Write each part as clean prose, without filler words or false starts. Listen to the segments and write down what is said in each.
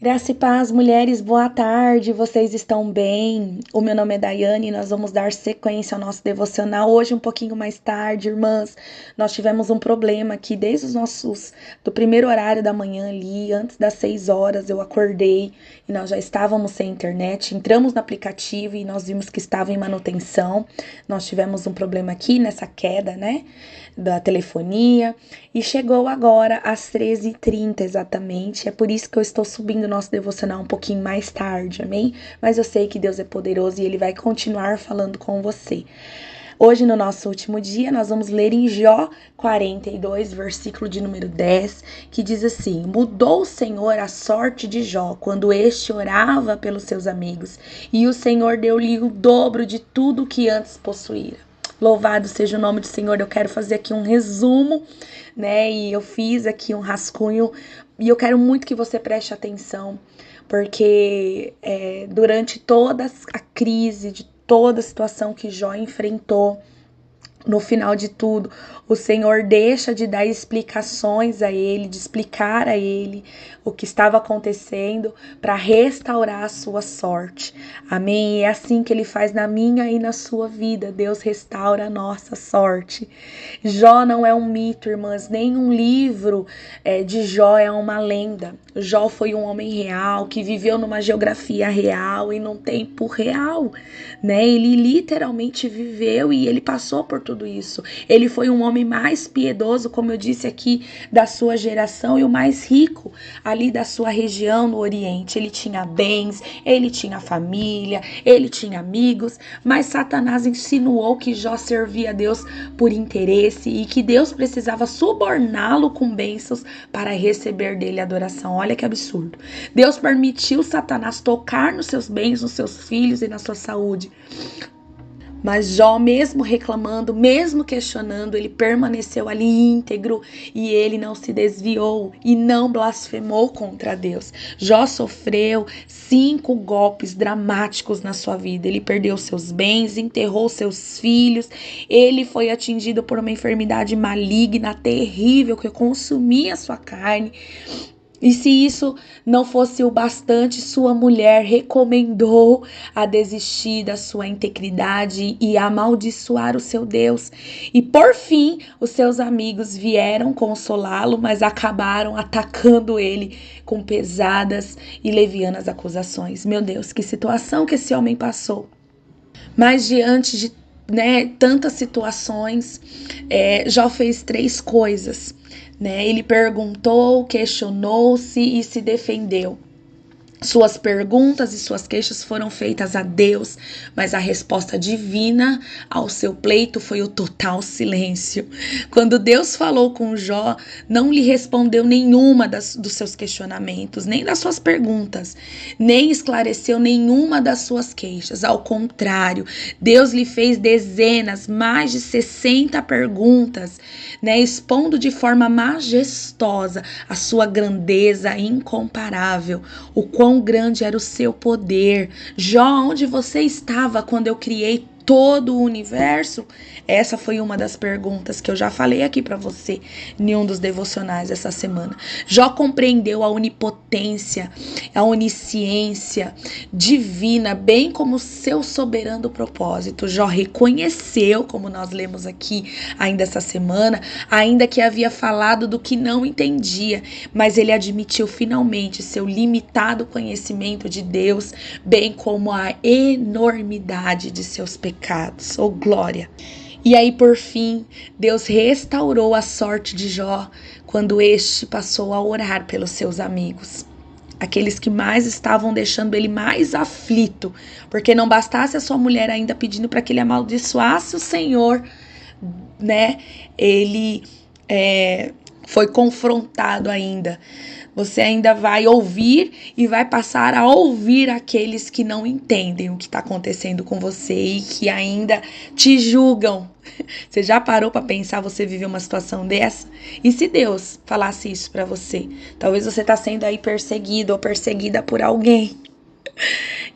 Graça e paz, mulheres, boa tarde, vocês estão bem? O meu nome é Daiane e nós vamos dar sequência ao nosso devocional hoje um pouquinho mais tarde, irmãs. Nós tivemos um problema aqui desde do primeiro horário da manhã ali, antes das 6 horas eu acordei e nós já estávamos sem internet, entramos no aplicativo e nós vimos que estava em manutenção. Nós tivemos um problema aqui nessa queda, né, da telefonia e chegou agora às 13h30 exatamente, é por isso que eu estou subindo o nosso devocional um pouquinho mais tarde, amém? Mas eu sei que Deus é poderoso e Ele vai continuar falando com você. Hoje, no nosso último dia, nós vamos ler em Jó 42, versículo de número 10, que diz assim: Mudou o Senhor a sorte de Jó, quando este orava pelos seus amigos, e o Senhor deu-lhe o dobro de tudo que antes possuíra. Louvado seja o nome do Senhor. Eu quero fazer aqui um resumo, né? E eu fiz aqui um rascunho e eu quero muito que você preste atenção, porque durante toda a crise, de toda a situação que Jó enfrentou, no final de tudo, o Senhor deixa de dar explicações a ele, de explicar a ele o que estava acontecendo para restaurar a sua sorte. Amém? E é assim que Ele faz na minha e na sua vida. Deus restaura a nossa sorte. Jó não é um mito, irmãs, nem um livro de Jó é uma lenda. Jó foi um homem real, que viveu numa geografia real e num tempo real, né? Ele literalmente viveu e ele passou por tudo isso. Ele foi um homem mais piedoso, como eu disse aqui, da sua geração e o mais rico ali da sua região no Oriente. Ele tinha bens, ele tinha família, ele tinha amigos, mas Satanás insinuou que Jó servia a Deus por interesse e que Deus precisava suborná-lo com bênçãos para receber dele adoração. Olha que absurdo. Deus permitiu Satanás tocar nos seus bens, nos seus filhos e na sua saúde. Mas Jó, mesmo reclamando, mesmo questionando, ele permaneceu ali íntegro e ele não se desviou e não blasfemou contra Deus. Jó sofreu 5 golpes dramáticos na sua vida. Ele perdeu seus bens, enterrou seus filhos, ele foi atingido por uma enfermidade maligna, terrível, que consumia sua carne. E se isso não fosse o bastante, sua mulher recomendou a desistir da sua integridade e amaldiçoar o seu Deus. E por fim, os seus amigos vieram consolá-lo, mas acabaram atacando ele com pesadas e levianas acusações. Meu Deus, que situação que esse homem passou. Mas diante de tantas situações, Jó fez 3 coisas. Ele perguntou, questionou-se e se defendeu. Suas perguntas e suas queixas foram feitas a Deus, mas a resposta divina ao seu pleito foi o total silêncio. Quando Deus falou com Jó, não lhe respondeu nenhuma dos seus questionamentos, nem das suas perguntas, nem esclareceu nenhuma das suas queixas. Ao contrário, Deus lhe fez dezenas, mais de 60 perguntas, expondo de forma majestosa a sua grandeza incomparável, o quão grande era o seu poder. Jó, onde você estava quando eu criei todo o universo? Essa foi uma das perguntas que eu já falei aqui para você em um dos devocionais essa semana. Jó compreendeu a onipotência, a onisciência divina, bem como seu soberano propósito. Jó reconheceu, como nós lemos aqui ainda essa semana, ainda que havia falado do que não entendia, mas ele admitiu finalmente seu limitado conhecimento de Deus, bem como a enormidade de seus pecados. Oh, glória! E aí, por fim, Deus restaurou a sorte de Jó quando este passou a orar pelos seus amigos. Aqueles que mais estavam deixando ele mais aflito, porque não bastasse a sua mulher ainda pedindo para que ele amaldiçoasse o Senhor, ele foi confrontado ainda. Você ainda vai ouvir e vai passar a ouvir aqueles que não entendem o que está acontecendo com você e que ainda te julgam. Você já parou para pensar você viver uma situação dessa? E se Deus falasse isso para você? Talvez você está sendo aí perseguido ou perseguida por alguém.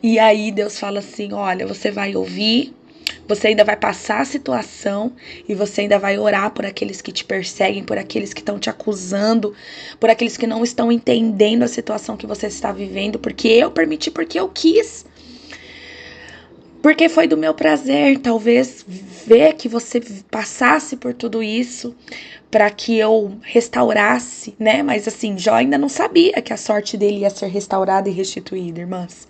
E aí Deus fala assim, olha, você vai ouvir, Você ainda vai passar a situação e você ainda vai orar por aqueles que te perseguem, por aqueles que estão te acusando, por aqueles que não estão entendendo a situação que você está vivendo, porque eu permiti, porque eu quis. Porque foi do meu prazer, talvez, ver que você passasse por tudo isso para que eu restaurasse, né? Mas assim, Jó ainda não sabia que a sorte dele ia ser restaurada e restituída, irmãs.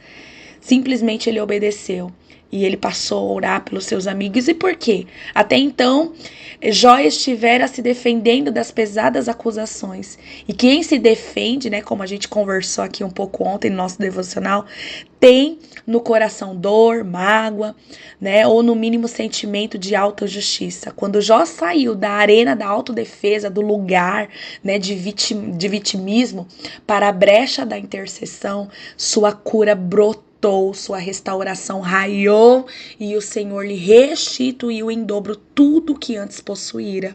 Simplesmente ele obedeceu. E ele passou a orar pelos seus amigos. E por quê? Até então, Jó estivera se defendendo das pesadas acusações. E quem se defende, né, como a gente conversou aqui um pouco ontem no nosso devocional, tem no coração dor, mágoa, né, ou no mínimo sentimento de autojustiça. Quando Jó saiu da arena da autodefesa, do lugar, né, de vitimismo, para a brecha da intercessão, sua cura brotou. Sua restauração raiou e o Senhor lhe restituiu em dobro tudo que antes possuíra.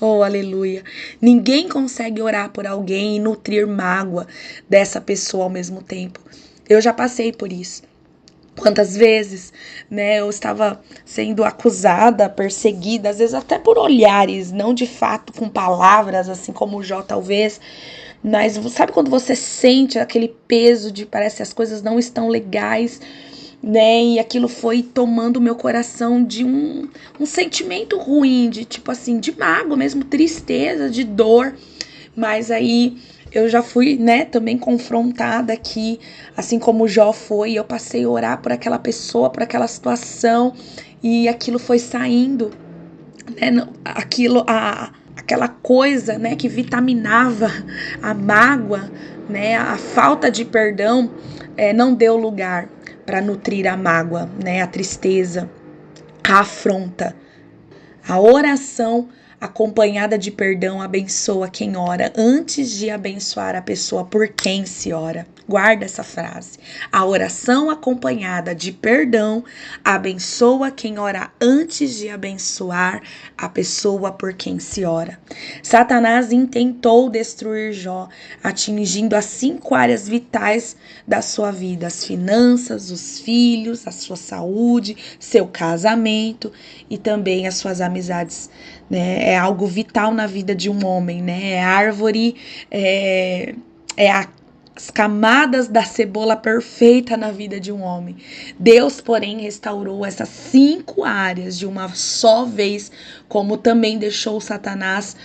Oh, aleluia. Ninguém consegue orar por alguém e nutrir mágoa dessa pessoa ao mesmo tempo. Eu já passei por isso. Quantas vezes, né, eu estava sendo acusada, perseguida, às vezes até por olhares, não de fato com palavras, assim como o Jó talvez. Mas sabe quando você sente aquele peso de parece que as coisas não estão legais, né? E aquilo foi tomando o meu coração de um sentimento ruim, de tipo assim, de mágoa mesmo, tristeza, de dor. Mas aí eu já fui, né, também confrontada aqui, assim como o Jó foi. Eu passei a orar por aquela pessoa, por aquela situação, e aquilo foi saindo, né? Aquela coisa, né, que vitaminava a mágoa, né, a falta de perdão, não deu lugar para nutrir a mágoa, né, a tristeza, a afronta. A oração acompanhada de perdão abençoa quem ora antes de abençoar a pessoa por quem se ora. Guarda essa frase. A oração acompanhada de perdão abençoa quem ora antes de abençoar a pessoa por quem se ora. Satanás intentou destruir Jó, atingindo as 5 áreas vitais da sua vida: as finanças, os filhos, a sua saúde, seu casamento e também as suas amizades. Né? É algo vital na vida de um homem, né? É árvore, as camadas da cebola perfeita na vida de um homem. Deus, porém, restaurou essas 5 áreas de uma só vez, como também deixou Satanás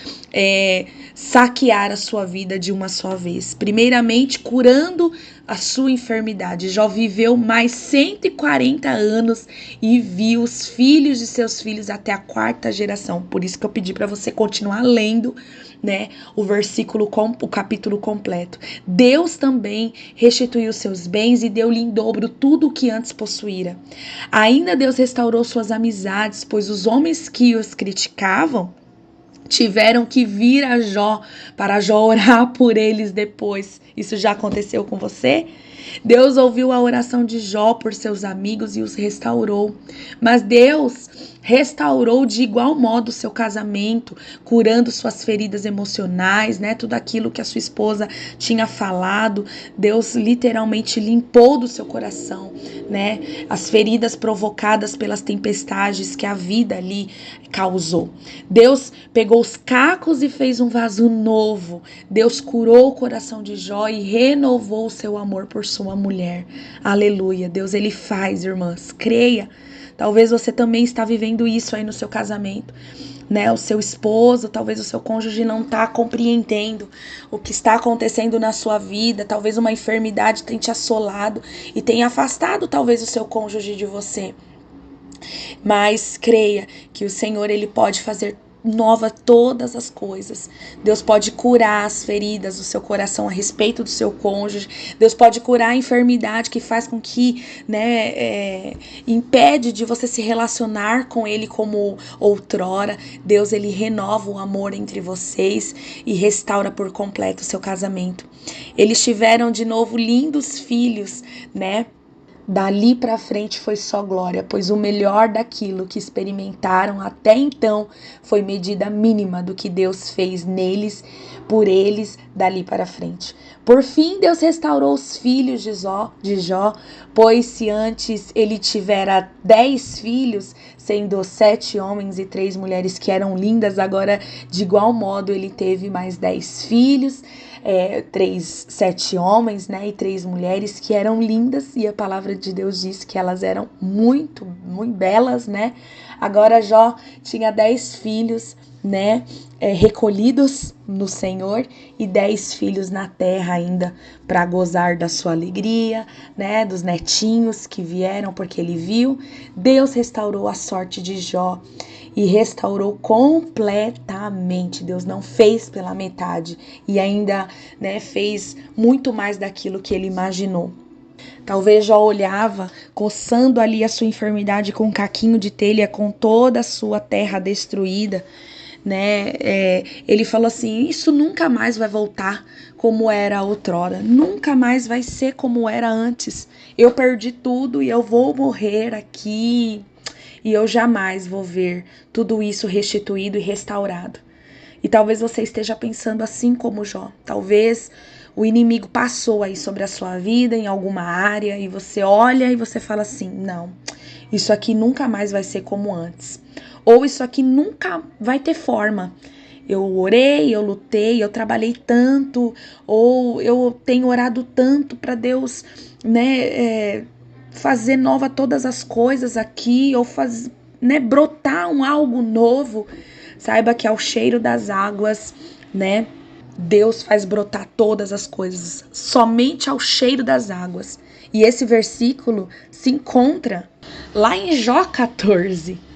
saquear a sua vida de uma só vez. Primeiramente, curando a sua enfermidade. Jó viveu mais 140 anos e viu os filhos de seus filhos até a 4ª geração. Por isso que eu pedi para você continuar lendo, né, o capítulo completo. Deus também restituiu seus bens e deu-lhe em dobro tudo o que antes possuíra. Ainda Deus restaurou suas amizades, pois os homens que os criticavam tiveram que vir a Jó para Jó orar por eles depois. Isso já aconteceu com você? Deus ouviu a oração de Jó por seus amigos e os restaurou. Mas Deus restaurou de igual modo o seu casamento, curando suas feridas emocionais, né? Tudo aquilo que a sua esposa tinha falado, Deus literalmente limpou do seu coração, né? As feridas provocadas pelas tempestades que a vida ali causou. Deus pegou os cacos e fez um vaso novo. Deus curou o coração de Jó e renovou o seu amor por sua mulher. Aleluia. Deus, ele faz, irmãs. Creia. Talvez você também está vivendo isso aí no seu casamento, né? O seu esposo, talvez o seu cônjuge não está compreendendo o que está acontecendo na sua vida. Talvez uma enfermidade tenha te assolado e tenha afastado talvez o seu cônjuge de você. Mas creia que o Senhor, ele pode fazer nova todas as coisas. Deus pode curar as feridas do seu coração a respeito do seu cônjuge. Deus pode curar a enfermidade que faz com que, né, impede de você se relacionar com ele como outrora. Deus, ele renova o amor entre vocês e restaura por completo o seu casamento. Eles tiveram de novo lindos filhos, né? Dali para frente foi só glória, pois o melhor daquilo que experimentaram até então foi medida mínima do que Deus fez neles, por eles, dali para frente. Por fim, Deus restaurou os filhos de Jó, pois se antes ele tivera 10 filhos, sendo 7 homens e 3 mulheres que eram lindas, agora de igual modo ele teve mais 10 filhos, 7 homens, né, e 3 mulheres que eram lindas, e a palavra de Deus diz que elas eram muito, muito belas, né? Agora Jó tinha 10 filhos, né, recolhidos no Senhor, e 10 filhos na terra ainda para gozar da sua alegria, né, dos netinhos que vieram porque ele viu. Deus restaurou a sorte de Jó e restaurou completamente. Deus não fez pela metade e ainda, né, fez muito mais daquilo que ele imaginou. Talvez Jó olhava, coçando ali a sua enfermidade com um caquinho de telha, com toda a sua terra destruída, né? Ele falou assim: isso nunca mais vai voltar como era outrora, nunca mais vai ser como era antes. Eu perdi tudo e eu vou morrer aqui e eu jamais vou ver tudo isso restituído e restaurado. E talvez você esteja pensando assim como Jó. Talvez o inimigo passou aí sobre a sua vida em alguma área e você olha e você fala assim: não, isso aqui nunca mais vai ser como antes. Ou isso aqui nunca vai ter forma. Eu orei, eu lutei, eu trabalhei tanto, ou eu tenho orado tanto para Deus, né, fazer nova todas as coisas aqui, ou né, brotar algo novo. Saiba que ao cheiro das águas, né, Deus faz brotar todas as coisas, somente ao cheiro das águas. E esse versículo se encontra lá em Jó 14.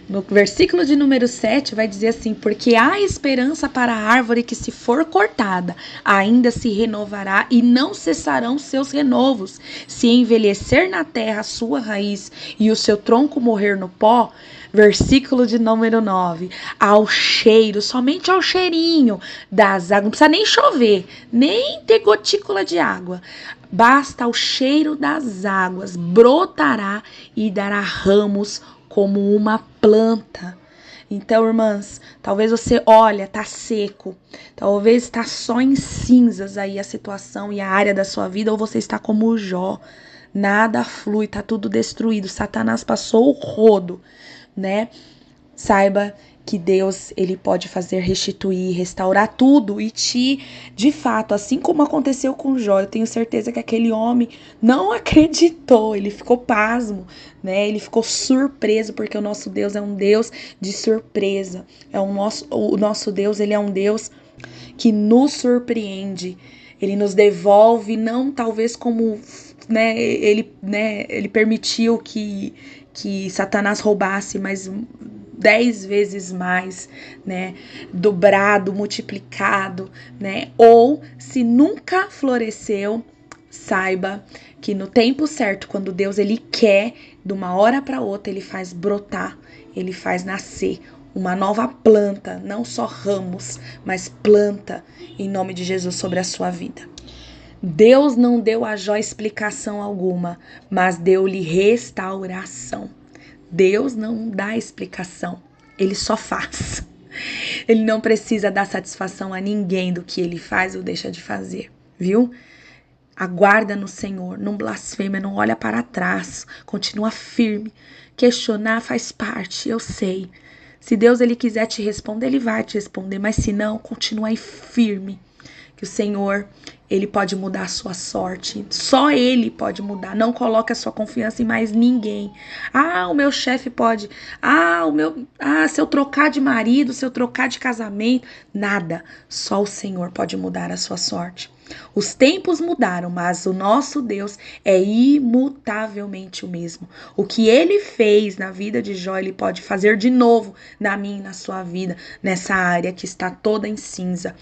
No versículo de número 7 vai dizer assim: porque há esperança para a árvore que, se for cortada, ainda se renovará e não cessarão seus renovos. Se envelhecer na terra a sua raiz e o seu tronco morrer no pó. Versículo de número 9. Ao cheiro, somente ao cheirinho das águas, não precisa nem chover, nem ter gotícula de água. Basta ao cheiro das águas, brotará e dará ramos como uma planta. Então, irmãs, talvez você olha, tá seco, talvez está só em cinzas aí a situação e a área da sua vida, ou você está como o Jó, nada flui, tá tudo destruído, Satanás passou o rodo, né? Saiba que Deus, ele pode fazer restituir, restaurar tudo e de fato, assim como aconteceu com Jó, eu tenho certeza que aquele homem não acreditou, ele ficou pasmo, né? Ele ficou surpreso, porque o nosso Deus é um Deus de surpresa. O nosso Deus, ele é um Deus que nos surpreende. Ele nos devolve, não talvez como, né, ele permitiu que Satanás roubasse, mas 10 vezes mais, né, dobrado, multiplicado, né, ou se nunca floresceu, saiba que no tempo certo, quando Deus ele quer, de uma hora para outra, ele faz brotar, ele faz nascer uma nova planta, não só ramos, mas planta, em nome de Jesus, sobre a sua vida. Deus não deu a Jó explicação alguma, mas deu-lhe restauração. Deus não dá explicação, ele só faz. Ele não precisa dar satisfação a ninguém do que ele faz ou deixa de fazer, viu? Aguarda no Senhor, não blasfema, não olha para trás, continua firme. Questionar faz parte, eu sei. Se Deus ele quiser te responder, ele vai te responder, mas se não, continua aí firme. Que o Senhor, ele pode mudar a sua sorte. Só ele pode mudar. Não coloque a sua confiança em mais ninguém. Ah, o meu chefe pode. Se eu trocar de marido, se eu trocar de casamento. Nada. Só o Senhor pode mudar a sua sorte. Os tempos mudaram, mas o nosso Deus é imutavelmente o mesmo. O que ele fez na vida de Jó, ele pode fazer de novo na minha e na sua vida, nessa área que está toda em cinza,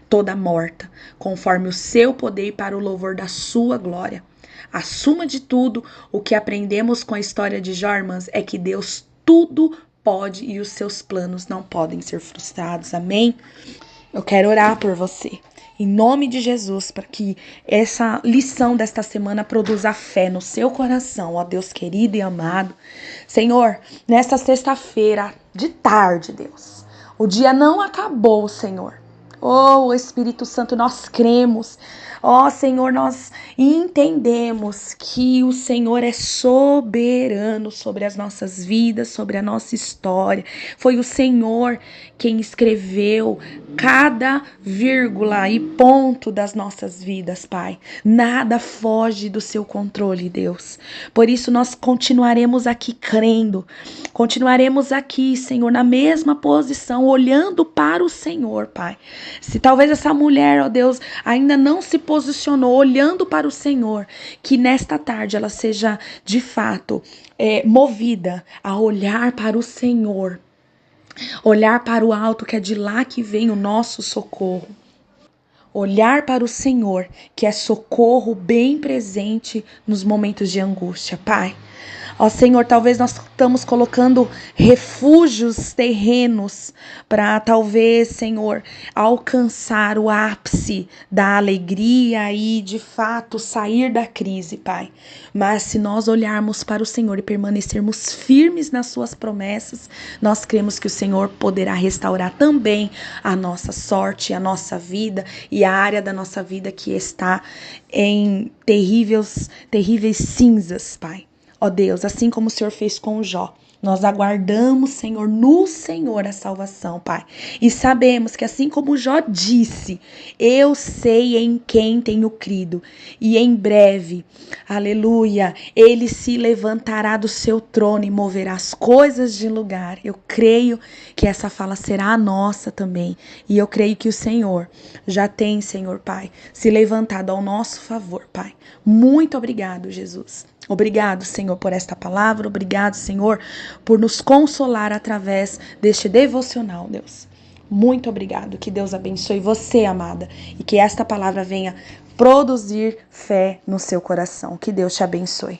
toda morta, conforme o seu poder e para o louvor da sua glória. Acima de tudo, o que aprendemos com a história de Jó, irmãs, é que Deus tudo pode e os seus planos não podem ser frustrados. Amém? Eu quero orar por você. Em nome de Jesus, para que essa lição desta semana produza fé no seu coração, ó Deus querido e amado. Senhor, nesta sexta-feira de tarde, Deus, o dia não acabou, Senhor. Oh, Espírito Santo, nós cremos. Ó Senhor, nós entendemos que o Senhor é soberano sobre as nossas vidas, sobre a nossa história. Foi o Senhor quem escreveu cada vírgula e ponto das nossas vidas, Pai. Nada foge do seu controle, Deus. Por isso nós continuaremos aqui crendo. Continuaremos aqui, Senhor, na mesma posição, olhando para o Senhor, Pai. Se talvez essa mulher, ó Deus, ainda não se posicionou olhando para o Senhor, que nesta tarde ela seja de fato movida a olhar para o Senhor, olhar para o alto, que é de lá que vem o nosso socorro. Olhar para o Senhor, que é socorro bem presente nos momentos de angústia, Pai. Ó Senhor, talvez nós estamos colocando refúgios terrenos para talvez, Senhor, alcançar o ápice da alegria e de fato sair da crise, Pai. Mas se nós olharmos para o Senhor e permanecermos firmes nas suas promessas, nós cremos que o Senhor poderá restaurar também a nossa sorte, a nossa vida e a área da nossa vida que está em terríveis cinzas, Pai. Ó Deus, assim como o Senhor fez com o Jó, nós aguardamos, Senhor, no Senhor a salvação, Pai. E sabemos que assim como o Jó disse, eu sei em quem tenho crido. E em breve, aleluia, ele se levantará do seu trono e moverá as coisas de lugar. Eu creio que essa fala será a nossa também. E eu creio que o Senhor já tem, Senhor, Pai, se levantado ao nosso favor, Pai. Muito obrigado, Jesus. Obrigado, Senhor, por esta palavra. Obrigado, Senhor, por nos consolar através deste devocional, Deus. Muito obrigado. Que Deus abençoe você, amada, e que esta palavra venha produzir fé no seu coração. Que Deus te abençoe.